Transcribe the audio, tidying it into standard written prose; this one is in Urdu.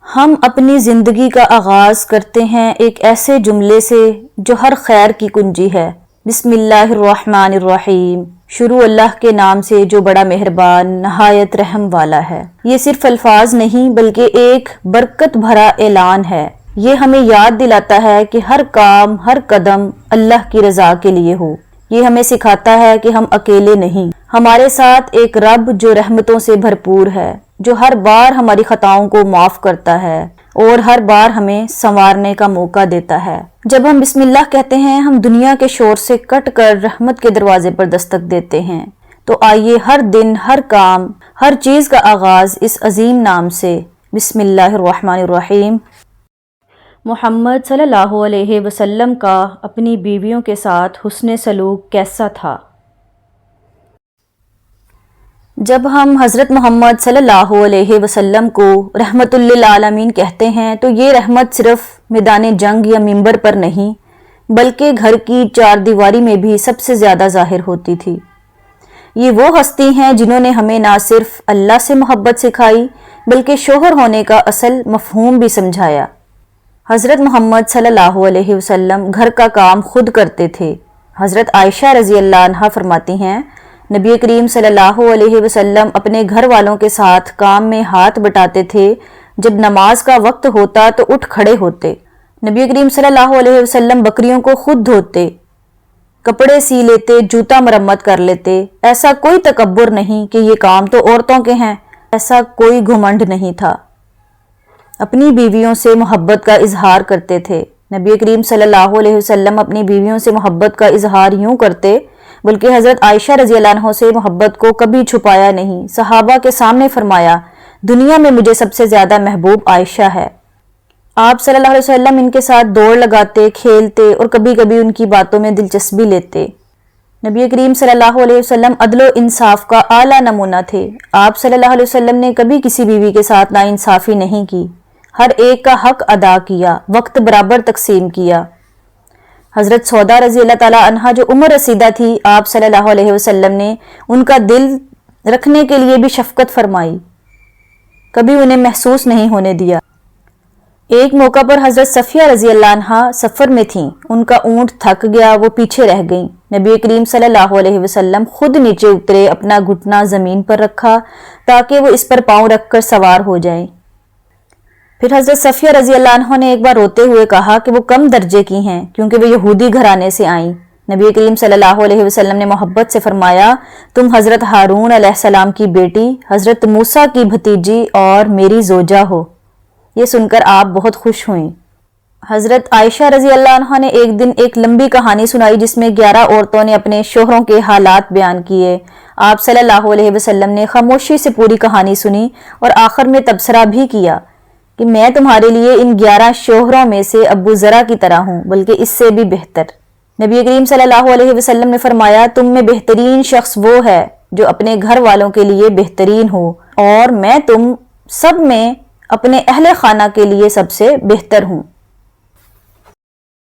ہم اپنی زندگی کا آغاز کرتے ہیں ایک ایسے جملے سے جو ہر خیر کی کنجی ہے۔ بسم اللہ الرحمن الرحیم، شروع اللہ کے نام سے جو بڑا مہربان نہایت رحم والا ہے۔ یہ صرف الفاظ نہیں بلکہ ایک برکت بھرا اعلان ہے۔ یہ ہمیں یاد دلاتا ہے کہ ہر کام، ہر قدم اللہ کی رضا کے لیے ہو۔ یہ ہمیں سکھاتا ہے کہ ہم اکیلے نہیں، ہمارے ساتھ ایک رب جو رحمتوں سے بھرپور ہے، جو ہر بار ہماری خطاؤں کو معاف کرتا ہے اور ہر بار ہمیں سنوارنے کا موقع دیتا ہے۔ جب ہم بسم اللہ کہتے ہیں، ہم دنیا کے شور سے کٹ کر رحمت کے دروازے پر دستک دیتے ہیں۔ تو آئیے ہر دن، ہر کام، ہر چیز کا آغاز اس عظیم نام سے، بسم اللہ الرحمن الرحیم۔ محمد صلی اللہ علیہ وسلم کا اپنی بیویوں کے ساتھ حسن سلوک کیسا تھا؟ جب ہم حضرت محمد صلی اللہ علیہ وسلم کو رحمت للعالمین کہتے ہیں تو یہ رحمت صرف میدان جنگ یا منبر پر نہیں بلکہ گھر کی چار دیواری میں بھی سب سے زیادہ ظاہر ہوتی تھی۔ یہ وہ ہستی ہیں جنہوں نے ہمیں نہ صرف اللہ سے محبت سکھائی بلکہ شوہر ہونے کا اصل مفہوم بھی سمجھایا۔ حضرت محمد صلی اللہ علیہ وسلم گھر کا کام خود کرتے تھے۔ حضرت عائشہ رضی اللہ عنہا فرماتی ہیں، نبی کریم صلی اللہ علیہ وسلم اپنے گھر والوں کے ساتھ کام میں ہاتھ بٹاتے تھے۔ جب نماز کا وقت ہوتا تو اٹھ کھڑے ہوتے۔ نبی کریم صلی اللہ علیہ وسلم بکریوں کو خود دھوتے، کپڑے سی لیتے، جوتا مرمت کر لیتے۔ ایسا کوئی تکبر نہیں کہ یہ کام تو عورتوں کے ہیں، ایسا کوئی گھمنڈ نہیں تھا۔ اپنی بیویوں سے محبت کا اظہار کرتے تھے۔ نبی کریم صلی اللہ علیہ وسلم اپنی بیویوں سے محبت کا اظہار یوں کرتے بلکہ حضرت عائشہ رضی اللہ عنہ سے محبت کو کبھی چھپایا نہیں۔ صحابہ کے سامنے فرمایا، دنیا میں مجھے سب سے زیادہ محبوب عائشہ ہے۔ آپ صلی اللہ علیہ وسلم ان کے ساتھ دوڑ لگاتے، کھیلتے اور کبھی کبھی ان کی باتوں میں دلچسپی لیتے۔ نبی کریم صلی اللہ علیہ وسلم عدل و انصاف کا اعلیٰ نمونہ تھے۔ آپ صلی اللہ علیہ وسلم نے کبھی کسی بیوی کے ساتھ ناانصافی نہیں کی، ہر ایک کا حق ادا کیا، وقت برابر تقسیم کیا۔ حضرت سودا رضی اللہ تعالی عنہا جو عمر رسیدہ تھی، آپ صلی اللہ علیہ وسلم نے ان کا دل رکھنے کے لیے بھی شفقت فرمائی، کبھی انہیں محسوس نہیں ہونے دیا۔ ایک موقع پر حضرت صفیہ رضی اللہ عنہا سفر میں تھیں، ان کا اونٹ تھک گیا، وہ پیچھے رہ گئیں۔ نبی کریم صلی اللہ علیہ وسلم خود نیچے اترے، اپنا گھٹنا زمین پر رکھا تاکہ وہ اس پر پاؤں رکھ کر سوار ہو جائیں۔ پھر حضرت صفیہ رضی اللہ عنہ نے ایک بار روتے ہوئے کہا کہ وہ کم درجے کی ہیں کیونکہ وہ یہودی گھرانے سے آئیں۔ نبی کریم صلی اللہ علیہ وسلم نے محبت سے فرمایا، تم حضرت ہارون علیہ السلام کی بیٹی، حضرت موسیٰ کی بھتیجی اور میری زوجہ ہو۔ یہ سن کر آپ بہت خوش ہوئیں۔ حضرت عائشہ رضی اللہ عنہ نے ایک دن ایک لمبی کہانی سنائی جس میں 11 عورتوں نے اپنے شوہروں کے حالات بیان کیے۔ آپ صلی اللہ علیہ وسلم نے خاموشی سے پوری کہانی سنی اور آخر میں تبصرہ بھی کیا کہ میں تمہارے لیے ان 11 شوہروں میں سے ابو ذرا کی طرح ہوں، بلکہ اس سے بھی بہتر۔ نبی کریم صلی اللہ علیہ وسلم نے فرمایا، تم میں بہترین شخص وہ ہے جو اپنے گھر والوں کے لیے بہترین ہو، اور میں تم سب میں اپنے اہل خانہ کے لیے سب سے بہتر ہوں۔